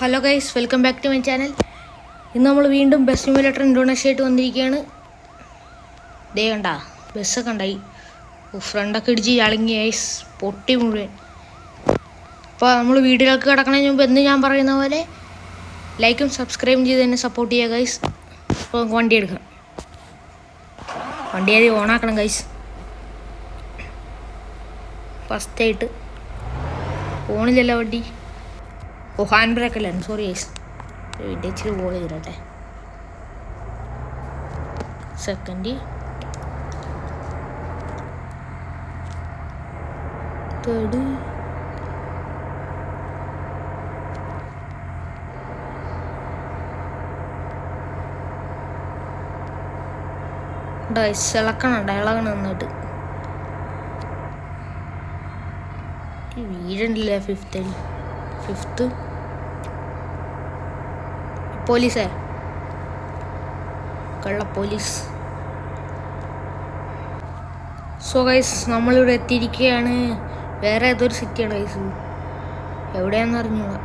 Hello guys, welcome back to my channel. ഇന്ന് നമ്മൾ വീണ്ടും ബസ് സിമുലേറ്റർ ഇൻഡോനേഷ്യ ആയിട്ട് വന്നിരിക്കുകയാണ്. ദേ കണ്ട ബസ്സൊക്കെ ഉണ്ടായി, ഫ്രണ്ടൊക്കെ ഇടിച്ച് ചളങ്ങി ഗൈസ്, പൊട്ടി മുഴുവൻ. അപ്പോൾ നമ്മൾ വീഡിയോയിലേക്ക് കിടക്കുന്നതിന് മുമ്പ് എന്ന് ഞാൻ പറയുന്ന പോലെ ലൈക്കും സബ്സ്ക്രൈബും ചെയ്ത് തന്നെ സപ്പോർട്ട് ചെയ്യുക ഗൈസ്. അപ്പോൾ വണ്ടി എടുക്കാം, വണ്ടി ആദ്യം ഓണാക്കണം ഗൈസ്. ഫസ്റ്റായിട്ട് ഫോണിലല്ല വണ്ടി. ഹാൻഡ് ബ്രേക്ക് അല്ല, സോറി ഗൈസ്. വീട്ടിൽ ഇച്ചിരി ബോൾ ചെയ്തിട്ടെ. സെക്കൻഡ്, തേർഡ്, ഇളക്കണം നന്നായിട്ട്. വീടുണ്ടല്ലേ ഫിഫ്ത്ത് പോലീസേ, കള്ള പോലീസ്. സോ ഗൈസ്, നമ്മളിവിടെ എത്തിയിരിക്കുകയാണ്. വേറെ ഏതൊരു സിറ്റിയാണ് ഗൈസ്, എവിടെയാണെന്ന് അറിഞ്ഞൂടാ.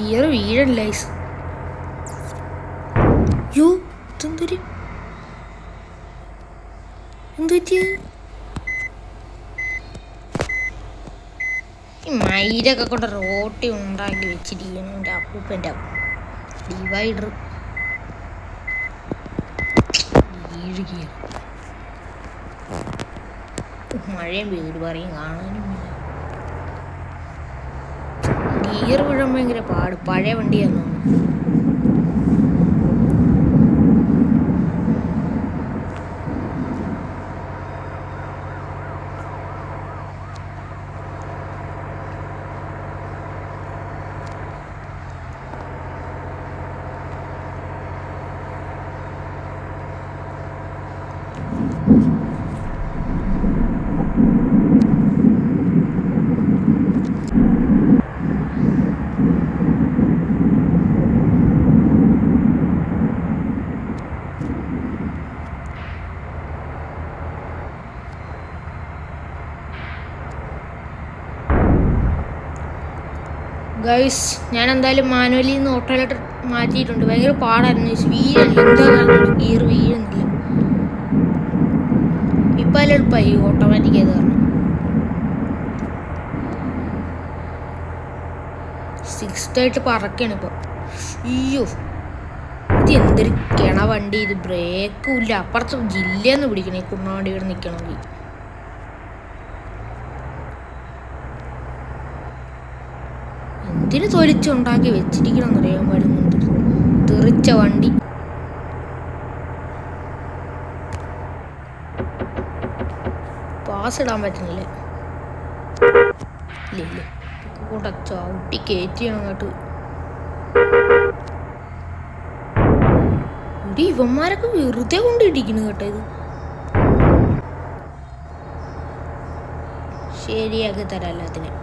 ഈ ഒരു വീടല്ല ഗൈസ്. യോ, എന്ത് പറ്റിയ ഈ മയിലൊക്കെ കൊണ്ട് റോട്ടി ഉണ്ടാക്കി വെച്ചിരിക്കണം. എൻ്റെ അപ്പൂപ്പൻ്റെ ഡിവൈഡർ വീഴുകയാണ്. മഴയും പെയ്തിട്ട് പറയും കാണാനും. ഗിയർ വീഴാൻ ഭയങ്കര പാട്, പഴയ വണ്ടിയാന്ന് തോന്നുന്നു. ഗൈസ്, ഞാൻ എന്തായാലും മാനുവലിൽ നിന്ന് ഓട്ടോയിലോട്ട് മാറ്റിയിട്ടുണ്ട്. ഭയങ്കര പാടായിരുന്നു. വീഴല്ല, എന്താ കാരണം ഗിയർ വീഴുന്നില്ല. ഇപ്പം അതിൽ എളുപ്പമായി ഓട്ടോമാറ്റിക് ആയത് കാരണം. 6th പറക്കാണ് ഇപ്പം. അയ്യോ, ഇത് എന്തൊരു കിണ വണ്ടി, ഇത് ബ്രേക്കും ഇല്ല. അപ്പുറത്ത് ജില്ലയെന്ന് പിടിക്കണേ കുണ്ണാണ്ടി ഇവിടെ നിൽക്കണമെങ്കിൽ. എന്തിനു തൊലിച്ചുണ്ടാക്കി വെച്ചിരിക്കണം എന്നറിയാൻ പാടുന്നുണ്ട്. തെറിച്ച വണ്ടി. പാസ് ഇടാൻ പറ്റുന്നില്ല. ഇല്ല, കൂടെ ചവിട്ടി കയറ്റിയാണ് അങ്ങോട്ട്. ഇവിടെ ഇവന്മാരൊക്കെ വെറുതെ കൊണ്ടിട്ടിരിക്കുന്നു കേട്ടോ. ഇത് ശരിയാക്കി തരാം എല്ലാത്തിനും.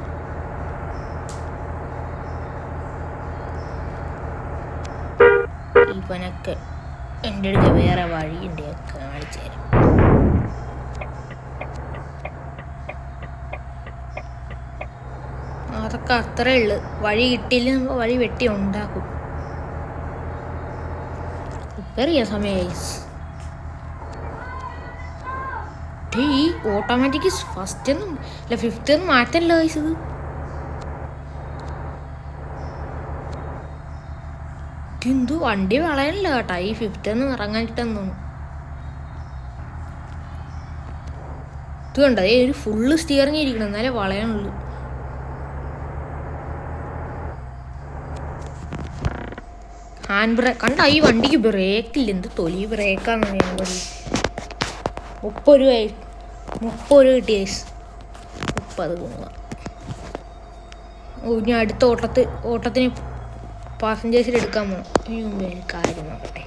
ഇവനൊക്കെ എൻ്റെ അടുത്ത് വേറെ വഴിയുണ്ട്, കാണിച്ചു തരാം. അതൊക്കെ അത്രേ ഉള്ളു. വഴി കിട്ടിയില്ല, നമ്മൾ വഴി വെട്ടി ഉണ്ടാക്കും. റിപ്പയർ ചെയ്യാൻ സമയമായി. ഈ ഓട്ടോമാറ്റിക് ഫസ്റ്റ് ഒന്നും അല്ല, 5th ഒന്നും മാറ്റല്ലോ ഗൈസ്. ഇത് എന്തു വണ്ടി വളയണില്ല കേട്ടാ. ഈ 5th ഇറങ്ങാനിട്ടെന്ന് തോന്നുന്നു. ഇത് കണ്ട, ഒരു ഫുള്ള് സ്റ്റിയറിങ് ഇരിക്കണം, എന്നാലേ വളയണുള്ളൂ. ഹാൻഡ് ബ്രേക്ക് കണ്ട, ഈ വണ്ടിക്ക് ബ്രേക്കില്ല. എന്ത് തൊലി ബ്രേക്കാന്ന് ഞാൻ പറയും. 30 രൂപ കിട്ടിയ 30 ഗുണ. ഇനി അടുത്ത ഓട്ടത്തിന് പാസഞ്ചേഴ്സിൽ എടുക്കാൻ പോകണം. ഇനി മുമ്പേ കാര്യം നോക്കട്ടെ.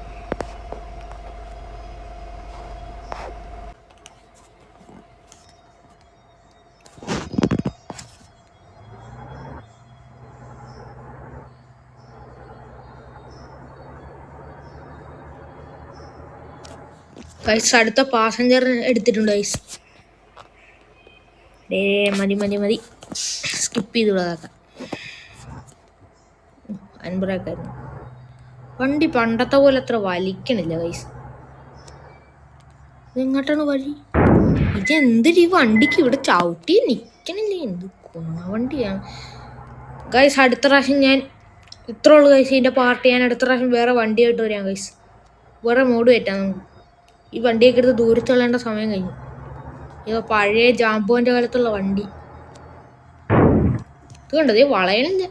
ഗൈസ് അടുത്ത പാസഞ്ചർ എടുത്തിട്ടുണ്ട് ഗൈസ്. മതി മതി മതി, സ്കിപ്പ് ചെയ്തുള്ളതാക്കാം. അൻപതാക്കായിരുന്നു. വണ്ടി പണ്ടത്തെ പോലെ അത്ര വലിക്കണില്ല ഗൈസ്. ഇതെങ്ങോട്ടാണ് വഴി? ഇതെന്തൊരു വണ്ടിക്ക് ഇവിടെ ചവിട്ടി നിൽക്കണില്ലേ? എന്ത് കൊണ വണ്ടിയാണ് ഗൈസ്. അടുത്ത പ്രാവശ്യം ഞാൻ ഇത്ര ഉള്ളു ഗൈസ് ഇതിൻ്റെ പാർട്ടി. ഞാൻ അടുത്ത പ്രാവശ്യം വേറെ വണ്ടിയായിട്ട് വരാം ഗൈസ്. വേറെ മോഡ് പറ്റാം നമുക്ക്. ഈ വണ്ടിയൊക്കെ എടുത്ത് ദൂരത്തുള്ളേണ്ട സമയം കഴിഞ്ഞു. ഇത് പഴയ ജാമ്പോൻ്റെ കാലത്തുള്ള വണ്ടി. ഇത് കണ്ടത് വളയണില്ല.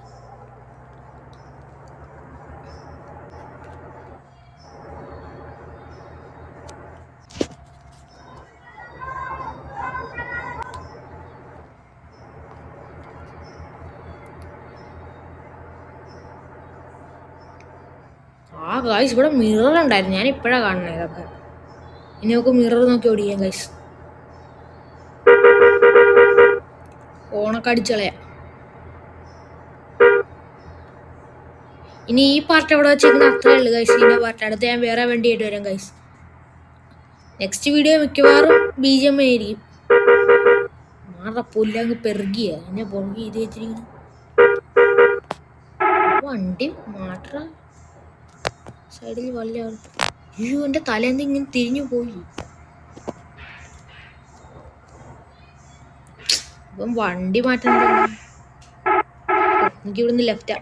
ആ ഗൈസ് ഇവിടെ മിറർ ഉണ്ടായിരുന്നു, ഞാൻ ഇപ്പോഴാണ് കാണുന്നത് ഇതൊക്കെ. ഇനി നമുക്ക് മിറർ നോക്കി ഓടിക്കാം ഗൈസ്. ഫോണൊക്കെ അടിച്ചളയാ. ഇനി ഈ പാർട്ട് എവിടെ വെച്ചിരിക്കുന്ന അത്രേ ഉള്ളു ഗൈസ്. ഇതിൻ്റെ പാർട്ട് അടുത്ത് ഞാൻ വേറെ വണ്ടിയായിട്ട് വരാം ഗൈസ്. നെക്സ്റ്റ് വീഡിയോ മിക്കവാറും BGM ആയിരിക്കും. മാറ പുല്ലങ്ങ് പെറുകിയ എന്നെ പൊറുകി ഇത് വെച്ചിരിക്കുന്നു. വണ്ടി മാറ്റ സൈഡിൽ വല്ല. അയ്യോ എൻ്റെ തലേന്ന് ഇങ്ങനെ തിരിഞ്ഞു പോയി. അപ്പം വണ്ടി മാറ്റാൻ എനിക്ക് ഇവിടുന്ന് ലെഫ്റ്റാ.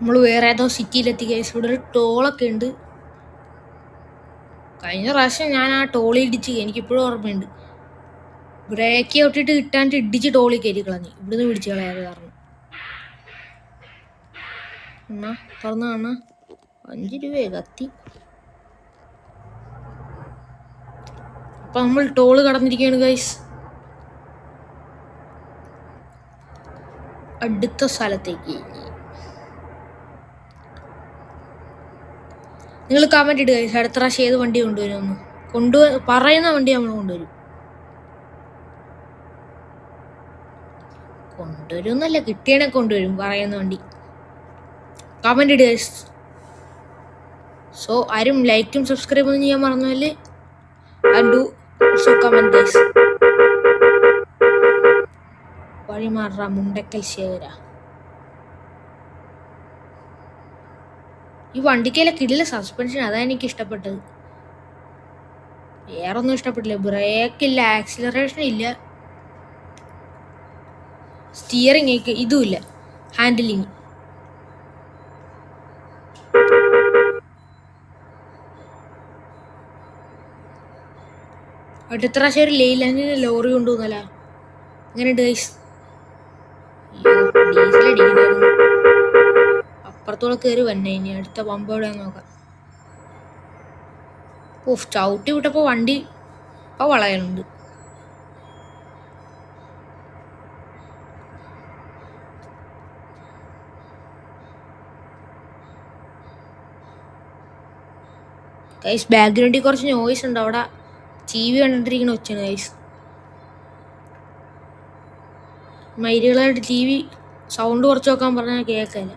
നമ്മൾ വേറെ ഏതോ സിറ്റിയിലെത്തി ഗൈസ്. ഇവിടെ ഒരു ടോളൊക്കെ ഉണ്ട്. കഴിഞ്ഞ പ്രാവശ്യം ഞാൻ ആ ടോളി ഇടിച്ച്, എനിക്കിപ്പോഴും ഓർമ്മയുണ്ട്. ബ്രേക്ക് തൊട്ടിട്ട് കിട്ടാണ്ട് ഇടിച്ച് ടോളി കയറ്റി കളഞ്ഞു. ഇവിടുന്ന് പിടിച്ച് കളയാതെ കാരണം. എന്നാ തുറന്നു കാണാ 5 രൂപയെ കത്തി. അപ്പൊ നമ്മൾ ടോള് കടന്നിരിക്കുകയാണ് ഗൈസ്. അടുത്ത സ്ഥലത്തേക്ക് നിങ്ങൾ കമന്റ് ഇടുക ഗൈസ്. അടുത്ത പ്രാവശ്യം ഏത് വണ്ടി കൊണ്ടുവരുമെന്ന്. പറയുന്ന വണ്ടി നമ്മൾ കൊണ്ടുവരുമെന്നല്ല, കിട്ടിയണെ കൊണ്ടുവരും. പറയുന്ന വണ്ടി കമന്റ് ഇടുക ഗൈസ്. സോ ആരും ലൈക്കും സബ്സ്ക്രൈബും ഒന്നും ചെയ്യാൻ മറന്നല്ലേ. And do so comment guys. വഴിമാറ മുണ്ടക്കൽ ശേഖര. ഈ വണ്ടിക്കല്ല കിടില സസ്പെൻഷൻ, അതാണ് എനിക്ക് ഇഷ്ടപ്പെട്ടത്. വേറെ ഒന്നും ഇഷ്ടപ്പെട്ടില്ല. ബ്രേക്കില്ല, ആക്സിലറേഷൻ ഇല്ല, സ്റ്റിയറിംഗ് ഇതുമില്ല, ഹാൻഡിലിങ്. അടുത്ത പ്രാവശ്യം ഒരു ലെയ്ലാൻഡിന് ലോറി കൊണ്ടുപോകുന്നല്ല. അങ്ങനെ ഗൈസ്. ഡീസലടിക്കണായിരുന്നു. അപ്പുറത്തോടെ കയറി വന്നെ. ഇനി അടുത്ത പമ്പ് എവിടെയാന്ന് നോക്കാം. ഓഫ്, ചവിട്ടി വിട്ടപ്പോൾ വണ്ടി ഇപ്പോൾ വളയാനുണ്ട്. ഗൈസ് ബാക്ക്ഗ്രൗണ്ടിൽ കുറച്ച് നോയ്സ് ഉണ്ട്. അവിടെ TV കണ്ടിട്ടിരിക്കുന്ന ഒച്ചയാണ് ഗൈസ്. മൈരുകളായിട്ട് TV സൗണ്ട് കുറച്ച് നോക്കാൻ പറഞ്ഞാൽ കേൾക്കില്ല.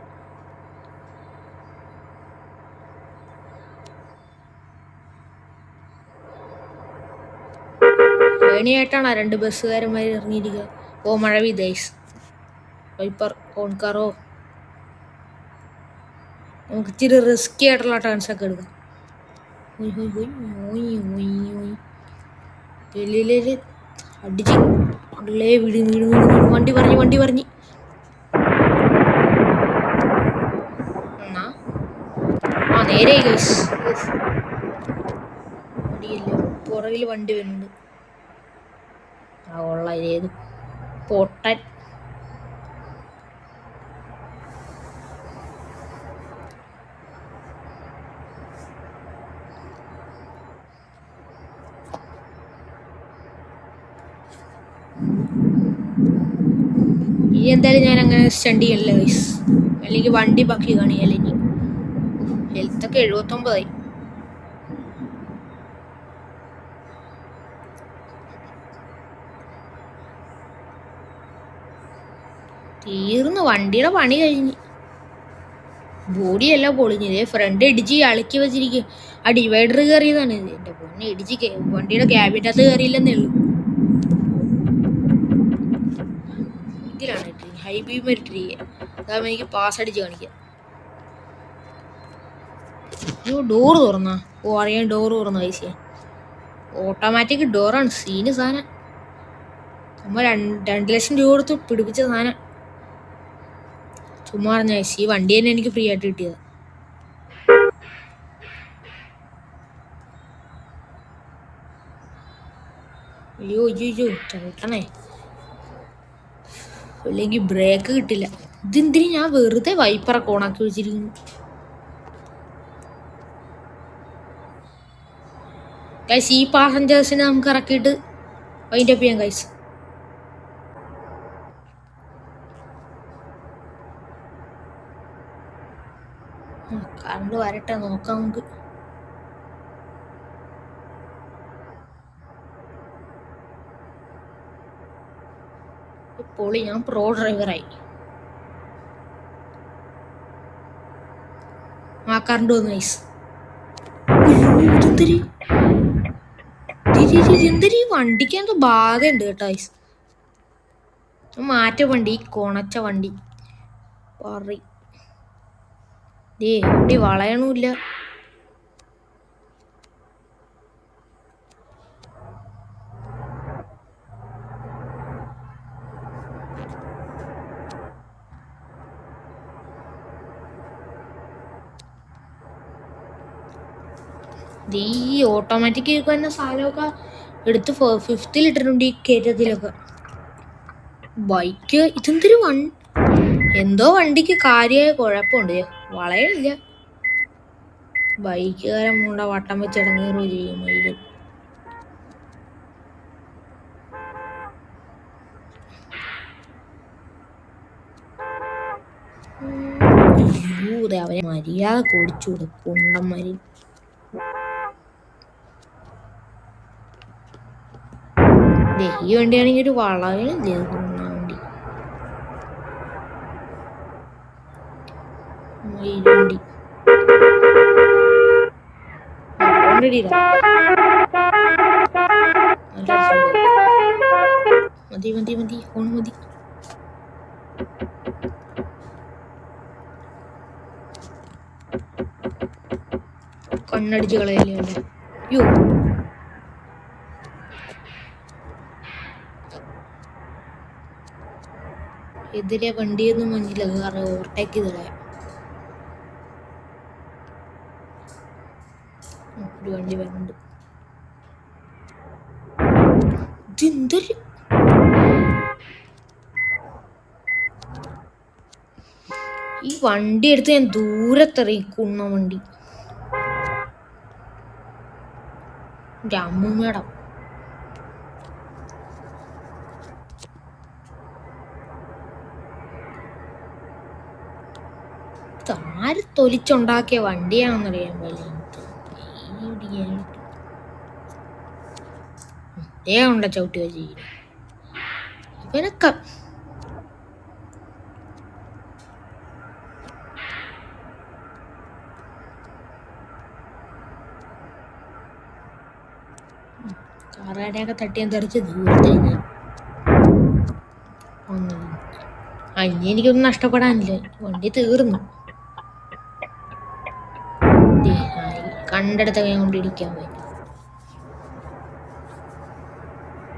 പേണിയായിട്ടാണ് 2 ബസ്സുകാരന്മാർ ഇറങ്ങിയിരിക്കുക. ഓ മഴ പെയ്ത് ഗൈസ്. വൈപ്പർ ഓൺകാറോ. നമുക്ക് ഇച്ചിരി റിസ്കി ആയിട്ടുള്ള ടേൺസൊക്കെ എടുക്കാം. അടിച്ച് അല്ലേ വീട് വീട് വീട് വണ്ടി പറഞ്ഞ് എന്നാ ആ നേരെ ഗൈസ്. അടിയല്ലേ, പുറകിൽ വണ്ടി വരുന്നുണ്ട്. ആ ഉള്ള ഏത് പൊട്ടൻ. ഇനി എന്തായാലും ഞാൻ അങ്ങനെ സ്റ്റണ്ട് ചെയ്യല്ല ഗൈസ്, അല്ലെങ്കിൽ വണ്ടി ബാക്കി കാണിയല്ല. ഇനി ഹെൽത്തൊക്കെ 79ആയി. തീർന്നു, വണ്ടിയുടെ പണി കഴിഞ്ഞ്. ബോഡിയെല്ലാം പൊളിഞ്ഞത്. ഫ്രണ്ട് ഇടിച്ച് അളക്കി വെച്ചിരിക്കും. ആ ഡിവൈഡർ കയറിയതാണ്. എന്റെ പൊന്നെ, ഇടിച്ച് വണ്ടിയുടെ ക്യാബിൻ്റെ അകത്ത് കയറിയില്ലെന്നേ ഉള്ളൂ. ഇതിലാണ് ഇട്ടിരിക്കുക, ഹൈ ബീം ഇട്ടിരിക്കുക. അതാകുമ്പോൾ എനിക്ക് പാസ് അടിച്ച് കാണിക്കാം. അയ്യോ, ഡോറ് തുറന്നാ? ഓ, അറിയാൻ ഡോറ് തുറന്ന പൈസ. ഓട്ടോമാറ്റിക് ഡോറാണ്, സീന് സാധനം. നമ്മൾ 2 ലക്ഷം രൂപ കൊടുത്ത് പിടിപ്പിച്ച സാധനം. ചുമ്മാ പറഞ്ഞ ഈ വണ്ടി തന്നെ എനിക്ക് ഫ്രീ ആയിട്ട് കിട്ടിയത്. അയ്യോ അയ്യോ ചവിട്ടണേ, അല്ലെങ്കിൽ ബ്രേക്ക് കിട്ടില്ല. ഇതെന്തിന് ഞാൻ വെറുതെ വൈപ്പറൊക്കെ ഓണാക്കി വെച്ചിരിക്കുന്നു. ഗൈസ്, ഈ പാസഞ്ചേഴ്സിനെ നമുക്ക് ഇറക്കിയിട്ട് വൈൻഡപ്പ് ചെയ്യാം ഗൈസ്. കറണ്ട് വരട്ടെ, നോക്കാം നമുക്ക്. ഇപ്പോൾ ഞാൻ പ്രോ ഡ്രൈവറായി. ആ കറണ്ട് വന്നു ഗൈസ്. എന്തൊരു വണ്ടിക്ക് എന്തോ ബാധയുണ്ട് കേട്ടോ ഗൈസ്. മാറ്റ വണ്ടി, കൊണച്ച വണ്ടി പറയും. വണ്ടി വളയണമില്ല. ഈ ഓട്ടോമാറ്റിക് തന്നെ സാധനമൊക്കെ എടുത്ത് 5th ഇട്ടിട്ടുണ്ട് ഈ കയറ്റത്തിലൊക്കെ. ബൈക്ക് ഇതെന്തൊരു എന്തോ വണ്ടിക്ക് കാര്യമായ കുഴപ്പമുണ്ട്. വളയണില്ല. ബൈക്കുകാരൻ മൂണ്ട വട്ടം വെച്ച് ഇടങ്ങേറുകയോ ചെയ്യും അതിൽ. അവരെ മര്യാദ കൊടുച്ചുകൂടെ കുണ്ടന്മാര്. ഈ വണ്ടിയാണെങ്കിൽ ഒരു വളവിനില്ലേ വണ്ടി. വണ്ടി മതി മതി മതി, ഫോൺ മതി. കണ്ണടിച്ച് കളയല്ലേ വേണ്ട. യോ, എതിരെ വണ്ടിയൊന്നും മഞ്ഞില്ല, കാരണം ഓവർടേക്ക് ചെയ്ത് കളയാം. ഒരു വണ്ടി വരുന്നുണ്ട്. ഇതെന്തൊരു ഈ വണ്ടി എടുത്ത് ഞാൻ ദൂരത്തെറിയും. കുണ്ണ വണ്ടി. അമ്മൂമ്മേടം ആര് തൊലിച്ചുണ്ടാക്കിയ വണ്ടിയാണെന്നറിയാൻ പോലെ ഉണ്ട ചവിട്ടി വെച്ചിരിക്കുന്നു. ഇവനൊക്കെ കാറുകാരെയൊക്കെ തട്ടിയാൻ തെറിച്ച് ദൂരത്തിൽ ഇനി എനിക്കൊന്നും നഷ്ടപ്പെടാനില്ല. വണ്ടി തീർന്നു. കണ്ടെടുത്ത കൈ കൊണ്ട് ഇടിക്കാൻ പോയി.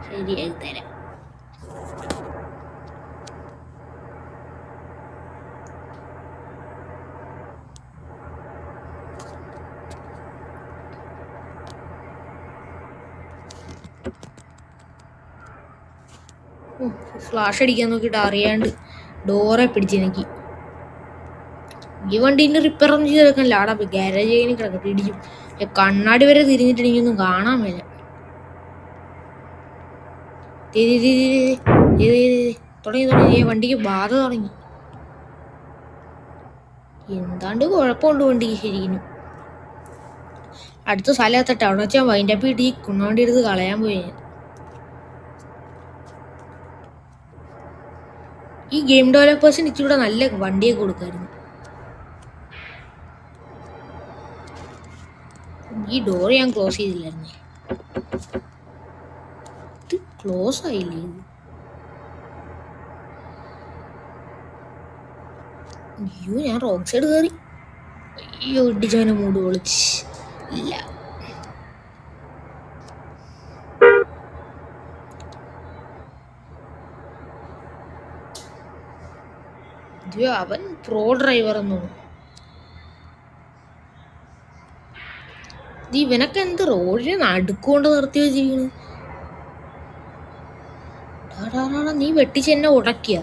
ശരിയായി തരാം. ഫ്ലാഷ് അടിക്കാൻ നോക്കിയിട്ട് അറിയാണ്ട് ഡോറെ പിടിച്ചെനിക്ക്. ഈ വണ്ടീൻ്റെ റിപ്പയർ ഒന്നും ചെയ്ത് വെക്കാനില്ല. അവിടെ ഗാരേജ് കിടക്കട്ടെ, ഇടിച്ചു. കണ്ണാടി വരെ തിരിഞ്ഞിട്ട് എനിക്കൊന്നും കാണാൻ മേല. തുടങ്ങി വണ്ടിക്ക് ബാധ തുടങ്ങി. എന്താണ്ട് കുഴപ്പമുണ്ട് വണ്ടിക്ക് ശരിക്കും. അടുത്ത സ്ഥലത്തെട്ട് അവിടെ വെച്ചാൽ വൈൻഡപ്പ് ഇട്ട് ഈ കുണ്ണോണ്ടി എടുത്ത് കളയാൻ പോയി. ഈ ഗെയിം ഡെവലപ്പേഴ്സിന് ഇച്ചിരൂടെ നല്ല വണ്ടിയൊക്കെ കൊടുക്കായിരുന്നു. ഈ ഡോർ ഞാൻ ക്ലോസ് ചെയ്തില്ലായിരുന്നേ. ഇത് ക്ലോസ് ആയില്ലേ? അയ്യോ, ഞാൻ റോങ് സൈഡ് കയറി. അയ്യോ, ഇടിച്ചവനെ മൂട് പൊളിച്ച്. ഇല്ല, അവൻ പ്രോ ഡ്രൈവർ എന്ന് തോന്നുന്നു. ഇവനൊക്കെ എന്ത് റോഡിനെ നടുക്കൊണ്ട് നിർത്തി വെച്ചിരിക്കണ്. നീ വെട്ടിച്ച് എന്നെ ഉടക്കിയ.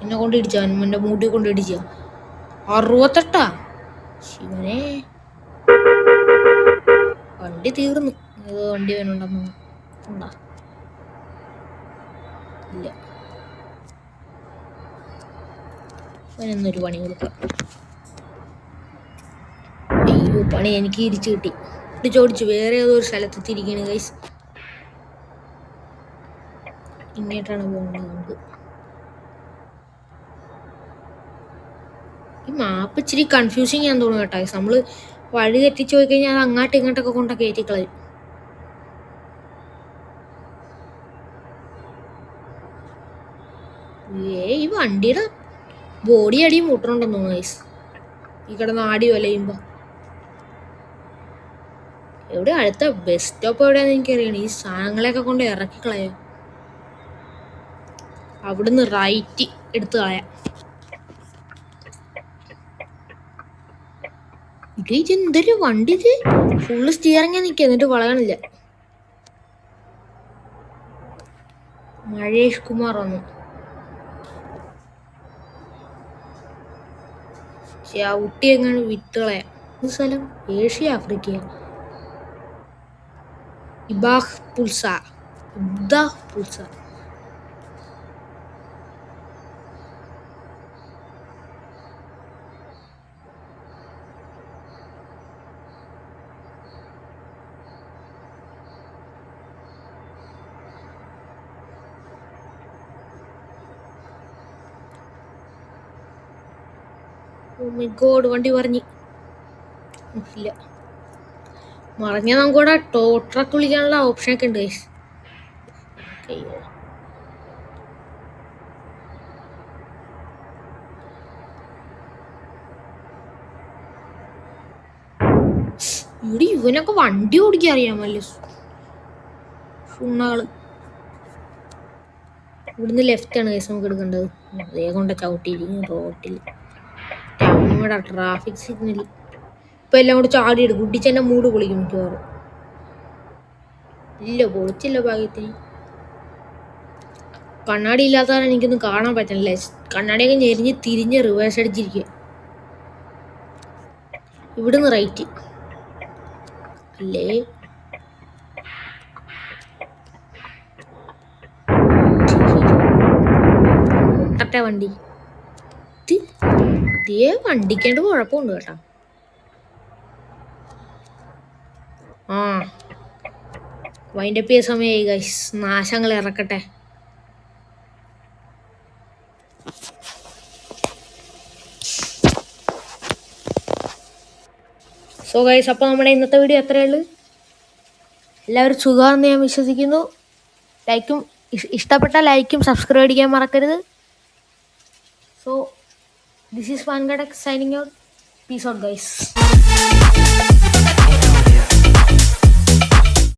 എന്നെ കൊണ്ട് ഇടിച്ച, എന്റെ മൂട്ടി കൊണ്ട് ഇടിച്ച. 68. ശിവനെ, വണ്ടി തീർന്നു. ഏതോ വണ്ടി വേണുണ്ടെന്ന് ഉണ്ടാ. ഇല്ല, അവനൊന്നൊരു പണി കൊടുക്കാം. അയ്യോ, പണി എനിക്ക് തിരിച്ചു കിട്ടി. ചോദിച്ചു വേറെ ഏതോ ഒരു സ്ഥലത്തെത്തിയിരിക്കണ് ഗൈസ്. ഇങ്ങോട്ടാണ് പോകേണ്ടത് നമുക്ക്. ഈ മാപ്പ് ഇച്ചിരി കൺഫ്യൂസിങ് ആണെന്ന് തോന്നുന്നു കേട്ടോ. നമ്മള് വഴി തെറ്റിച്ചു പോയി കഴിഞ്ഞാൽ അത് അങ്ങോട്ടും ഇങ്ങോട്ടൊക്കെ കൊണ്ടൊക്കെ കയറ്റിക്കളയും. ഈ വണ്ടിയുടെ ബോഡി അടി മുട്ടണുണ്ടെന്ന് തോന്നുന്നു ഗൈസ്. ഈ കിടന്ന് ആടി വലയുമ്പോ. എവിടെ അടുത്ത ബസ് സ്റ്റോപ്പ് എവിടെയാന്ന് എനിക്കറിയണം. ഈ സാധനങ്ങളെയൊക്കെ കൊണ്ട് ഇറക്കി കളയാം. അവിടുന്ന് റൈറ്റ് എടുത്ത് കളയാം. എന്തൊരു വണ്ടി, ഫുള്ള് സ്റ്റിയറിംഗ് നിൽക്കുക, എന്നിട്ട് വളയണില്ല. മഹേഷ് കുമാർ വന്നു. ഊട്ടി എങ്ങനെ വിട്ട് കളയാം. സ്ഥലം ഏഷ്യ ആഫ്രിക്ക. ഇബാഹ് പുൽസ. ഗോഡ്, വണ്ടി പറഞ്ഞ് ഇല്ല. മറിഞ്ഞ നമുക്കിവിടെ ടോ ട്രക്ക് വിളിക്കാനുള്ള ഓപ്ഷൻ ഒക്കെ ഉണ്ട്. ഇവിടെ ഇവനൊക്കെ വണ്ടി ഓടിക്കാൻ അറിയാമല്ലോ. ഷുണ്ണാള്. ഇവിടുന്ന് ലെഫ്റ്റ് ആണ് കേസ് നമുക്ക് എടുക്കേണ്ടത്. അതേ കൊണ്ട് ചവിട്ടിയിരിക്കും റോട്ടിൽ. നമ്മുടെ ട്രാഫിക് സിഗ്നൽ ഇപ്പൊ എല്ലാം കൂടെ ചാടി എടുക്കും. കുട്ടിച്ചെന്നെ മൂട് പൊളിക്കും മിക്കവാറും. ഇല്ല, പൊളിച്ചില്ല ഭാഗ്യത്തിന്. കണ്ണാടി ഇല്ലാത്തതാണ് എനിക്കൊന്നും കാണാൻ പറ്റണില്ല. കണ്ണാടിയൊക്കെ ഞെരിഞ്ഞ് തിരിഞ്ഞ് റിവേഴ്സ് അടിച്ചിരിക്കുക. ഇവിടുന്ന് റൈറ്റ് അല്ലേ? വണ്ടി വണ്ടിക്കേണ്ട കുഴപ്പമുണ്ട് കേട്ടോ. വൈൻഡപ്പ് ചെയ്യ സമയമായി ഗൈസ്. നാശങ്ങൾ ഇറക്കട്ടെ. സോ ഗൈസ്, അപ്പോൾ നമ്മുടെ ഇന്നത്തെ വീഡിയോ എത്രയേ ഉള്ളൂ. എല്ലാവരും സുഖമാണെന്ന് ഞാൻ വിശ്വസിക്കുന്നു. ഇഷ്ടപ്പെട്ട ലൈക്കും സബ്സ്ക്രൈബ് ചെയ്യാൻ മറക്കരുത്. സോ ദിസ് ഈസ് വാൻഗഡ് signing out. Peace out guys.